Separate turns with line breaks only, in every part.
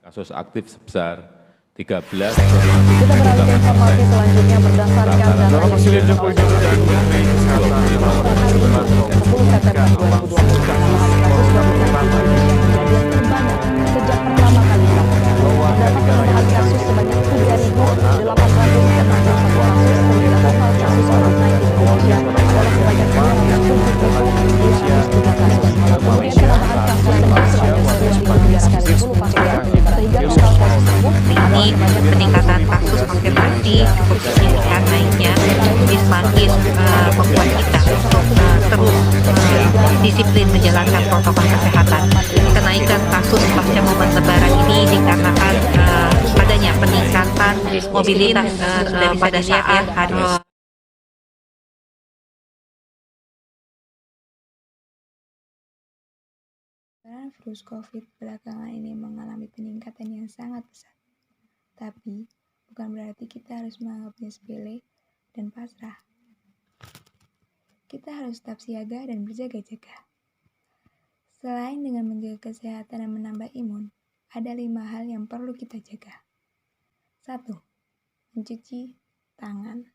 Kasus aktif sebesar 13.
Kita beralih ke informasi selanjutnya berdasarkan data yang
Presiden Joko Widodo dan Menteri Kesehatan
per 10 September 2020 penambahan kasus COVID-19 di Indonesia kejadian terbanyak sejak pertama kali dilakukan. Terdapat penambahan kasus sebanyak 3.861 kasus sehingga total kasus COVID-19 di Indonesia adalah sebanyak 270.203 kasus. Kemudian penambahan kasus sembuh sebanyak 1.000 kali 10 pasien sehingga total kasus sembuh
ini peningkatan kasus konfirmasi cukup signifikan naiknya. Jadi semakin membuat kita untuk terus disiplin menjalankan protokol kesehatan. Kenaikan kasus pasca momen lebaran ini dikarenakan adanya peningkatan mobilitas pada saat hari.
Virus COVID belakangan ini mengalami peningkatan yang sangat besar. Tapi, bukan berarti kita harus menganggapnya sepele dan pasrah. Kita harus tetap siaga dan berjaga-jaga. Selain dengan menjaga kesehatan dan menambah imun, ada 5 hal yang perlu kita jaga. 1. Mencuci tangan.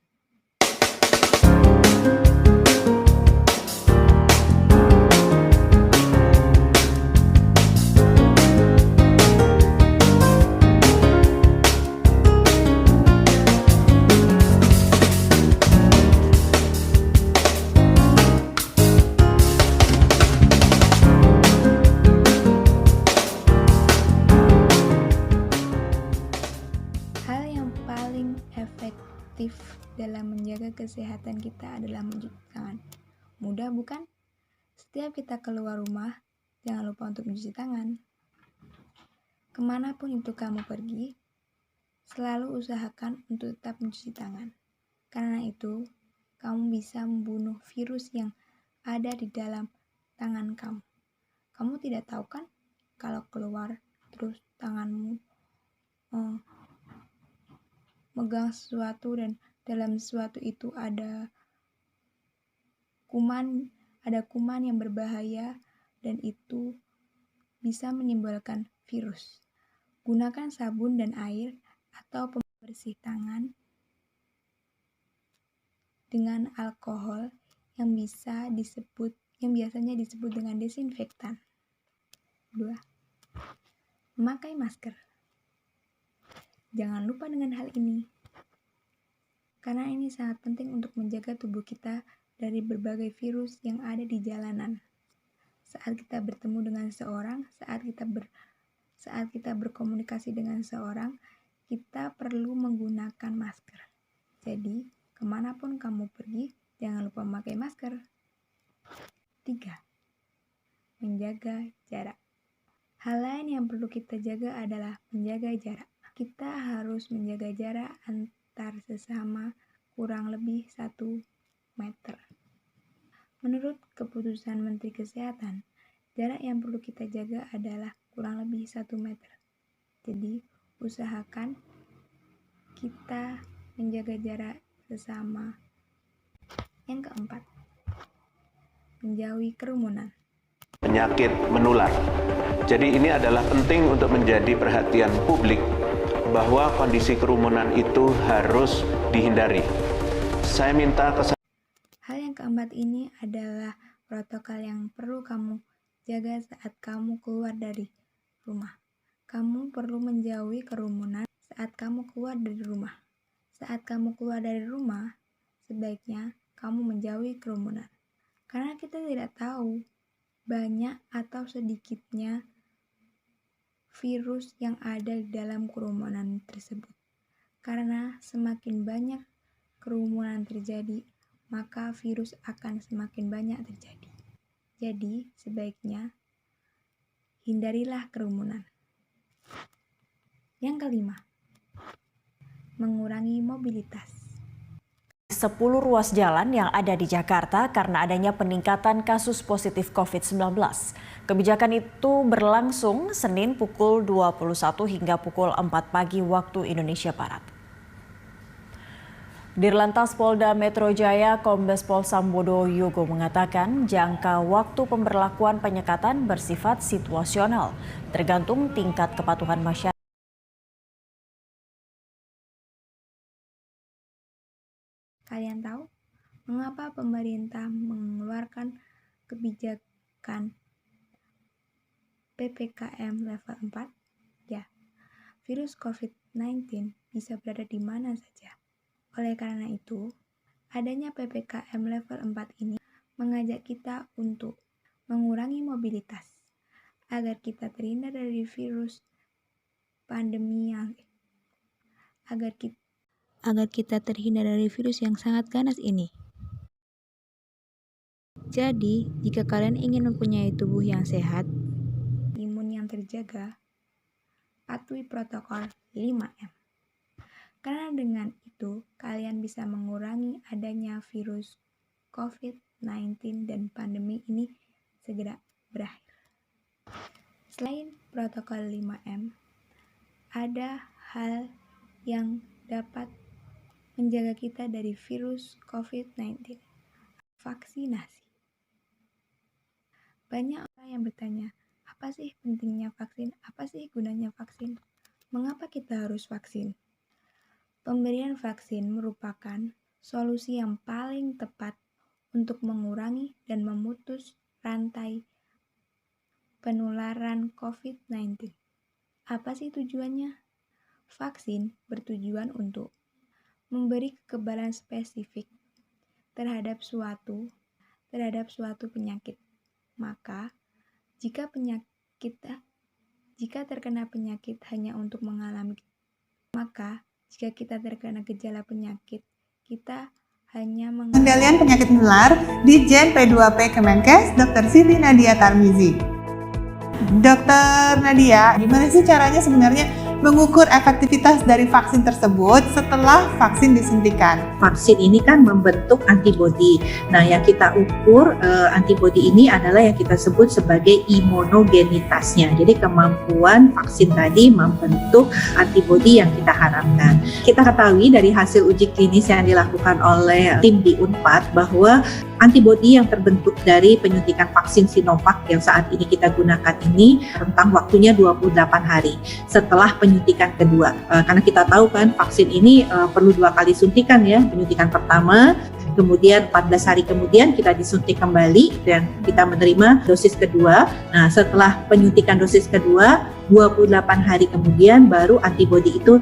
Efektif dalam menjaga kesehatan kita adalah mencuci tangan. Mudah bukan? Setiap kita keluar rumah, jangan lupa untuk mencuci tangan. Kemanapun itu kamu pergi, selalu usahakan untuk tetap mencuci tangan. Karena itu, kamu bisa membunuh virus yang ada di dalam tangan kamu. Kamu tidak tahu kan, kalau keluar terus tanganmu megang sesuatu dan dalam sesuatu itu ada kuman yang berbahaya dan itu bisa menimbulkan virus. Gunakan sabun dan air atau pembersih tangan dengan alkohol yang biasanya disebut dengan desinfektan. 2. Memakai masker. Jangan lupa dengan hal ini, karena ini sangat penting untuk menjaga tubuh kita dari berbagai virus yang ada di jalanan. Saat kita bertemu dengan seorang, saat kita berkomunikasi dengan seorang, kita perlu menggunakan masker. Jadi, kemanapun kamu pergi, jangan lupa memakai masker. 3. Menjaga jarak. Hal lain yang perlu kita jaga adalah menjaga jarak. Kita harus menjaga jarak antar sesama kurang lebih 1 meter. Menurut keputusan Menteri Kesehatan, jarak yang perlu kita jaga adalah kurang lebih 1 meter. Jadi, usahakan kita menjaga jarak sesama. Yang keempat, menjauhi kerumunan.
Penyakit menular. Jadi ini adalah penting untuk menjadi perhatian publik bahwa kondisi kerumunan itu harus dihindari. Saya minta
Hal yang keempat ini adalah protokol yang perlu kamu jaga saat kamu keluar dari rumah. Kamu perlu menjauhi kerumunan saat kamu keluar dari rumah. Saat kamu keluar dari rumah, sebaiknya kamu menjauhi kerumunan. Karena kita tidak tahu banyak atau sedikitnya virus yang ada di dalam kerumunan tersebut. Karena semakin banyak kerumunan terjadi, maka virus akan semakin banyak terjadi. Jadi, sebaiknya hindarilah kerumunan. Yang kelima, mengurangi mobilitas.
10 ruas jalan yang ada di Jakarta karena adanya peningkatan kasus positif COVID-19. Kebijakan itu berlangsung Senin pukul 21 hingga pukul 4 pagi waktu Indonesia Barat. Dirlantas Polda Metro Jaya Kombes Pol Sambodo Yogo mengatakan jangka waktu pemberlakuan penyekatan bersifat situasional, tergantung tingkat kepatuhan masyarakat.
Kalian tahu mengapa pemerintah mengeluarkan kebijakan PPKM level 4? Ya, virus COVID-19 bisa berada di mana saja. Oleh karena itu, adanya PPKM level 4 ini mengajak kita untuk mengurangi mobilitas agar kita terhindar dari virus pandemi agar kita terhindar dari virus yang sangat ganas ini. Jadi, jika kalian ingin mempunyai tubuh yang sehat, imun yang terjaga, patuhi protokol 5M. Karena dengan itu, kalian bisa mengurangi adanya virus COVID-19 dan pandemi ini segera berakhir. Selain protokol 5M, ada hal yang dapat menjaga kita dari virus COVID-19. Vaksinasi. Banyak orang yang bertanya, apa sih pentingnya vaksin? Apa sih gunanya vaksin? Mengapa kita harus vaksin? Pemberian vaksin merupakan solusi yang paling tepat untuk mengurangi dan memutus rantai penularan COVID-19. Apa sih tujuannya? Vaksin bertujuan untuk memberi kekebalan spesifik terhadap suatu penyakit. Maka, jika terkena penyakit hanya untuk jika kita terkena gejala penyakit, kita hanya
Pengendalian penyakit menular di Jen P2P Kemenkes, Dr. Siti Nadia Tarmizi. Dr. Nadia, gimana sih caranya sebenarnya mengukur efektivitas dari vaksin tersebut setelah vaksin disuntikan?
Vaksin ini kan membentuk antibodi. Nah, yang kita ukur antibodi ini adalah yang kita sebut sebagai imunogenitasnya. Jadi kemampuan vaksin tadi membentuk antibodi yang kita harapkan. Kita ketahui dari hasil uji klinis yang dilakukan oleh tim di Unpad bahwa antibodi yang terbentuk dari penyuntikan vaksin Sinovac yang saat ini kita gunakan ini rentang waktunya 28 hari setelah penyuntikan kedua. Karena kita tahu kan vaksin ini perlu 2 kali suntikan ya, penyuntikan pertama, kemudian 14 hari kemudian kita disuntik kembali dan kita menerima dosis kedua. Nah, setelah penyuntikan dosis kedua, 28 hari kemudian baru antibodi itu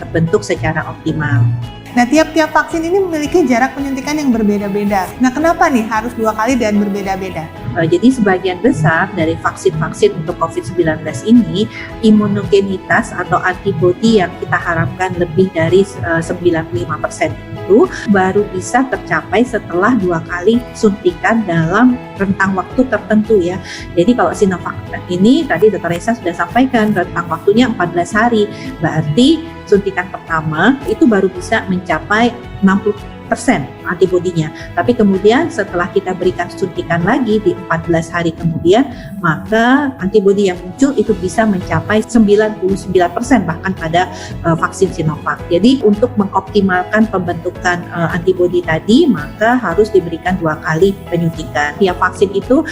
terbentuk secara optimal.
Nah, tiap-tiap vaksin ini memiliki jarak penyuntikan yang berbeda-beda. Nah, kenapa nih harus 2 kali dan berbeda-beda?
Jadi sebagian besar dari vaksin-vaksin untuk COVID-19 ini, imunogenitas atau antibodi yang kita harapkan lebih dari 95% itu baru bisa tercapai setelah 2 kali suntikan dalam rentang waktu tertentu ya. Jadi kalau Sinovac ini tadi Dr. Reza sudah sampaikan rentang waktunya 14 hari. Berarti suntikan pertama itu baru bisa mencapai 60% antibodinya. Tapi kemudian setelah kita berikan suntikan lagi di 14 hari kemudian, maka antibodi yang muncul itu bisa mencapai 99% bahkan pada vaksin Sinovac. Jadi untuk mengoptimalkan pembentukan antibodi tadi, maka harus diberikan 2 kali penyuntikan. Tiap vaksin itu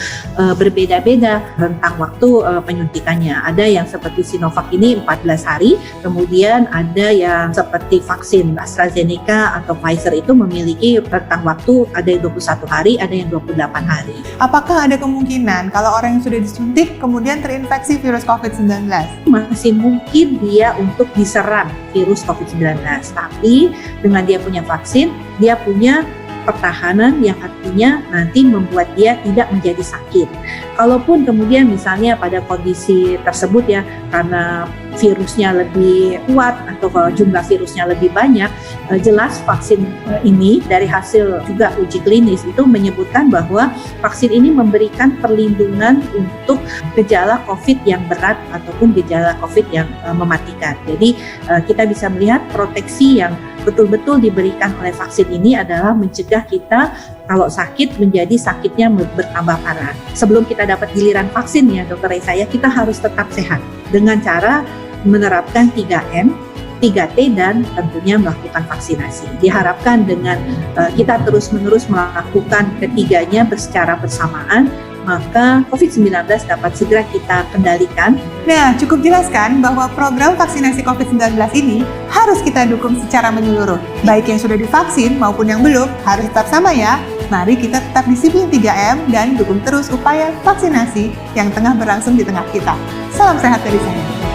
berbeda-beda rentang waktu penyuntikannya. Ada yang seperti Sinovac ini 14 hari, kemudian ada yang seperti vaksin AstraZeneca atau Pfizer itu memiliki rentang waktu ada yang 21 hari, ada yang 28 hari.
Apakah ada kemungkinan kalau orang yang sudah disuntik kemudian terinfeksi virus COVID-19?
Masih mungkin dia untuk diserang virus COVID-19, tapi dengan dia punya vaksin, dia punya pertahanan yang artinya nanti membuat dia tidak menjadi sakit. Kalaupun kemudian misalnya pada kondisi tersebut ya, karena virusnya lebih kuat atau jumlah virusnya lebih banyak, jelas vaksin ini dari hasil juga uji klinis itu menyebutkan bahwa vaksin ini memberikan perlindungan untuk gejala COVID yang berat ataupun gejala COVID yang mematikan. Jadi kita bisa melihat proteksi yang betul-betul diberikan oleh vaksin ini adalah mencegah kita kalau sakit menjadi sakitnya bertambah parah. Sebelum kita dapat giliran vaksin ya Dr. Reza, kita harus tetap sehat dengan cara menerapkan 3M, 3T dan tentunya melakukan vaksinasi. Diharapkan dengan kita terus-menerus melakukan ketiganya secara bersamaan, maka COVID-19 dapat segera kita kendalikan.
Nah, cukup jelaskan bahwa program vaksinasi COVID-19 ini harus kita dukung secara menyeluruh. Baik yang sudah divaksin maupun yang belum, harus tetap sama ya. Mari kita tetap disiplin 3M dan dukung terus upaya vaksinasi yang tengah berlangsung di tengah kita. Salam sehat dari saya.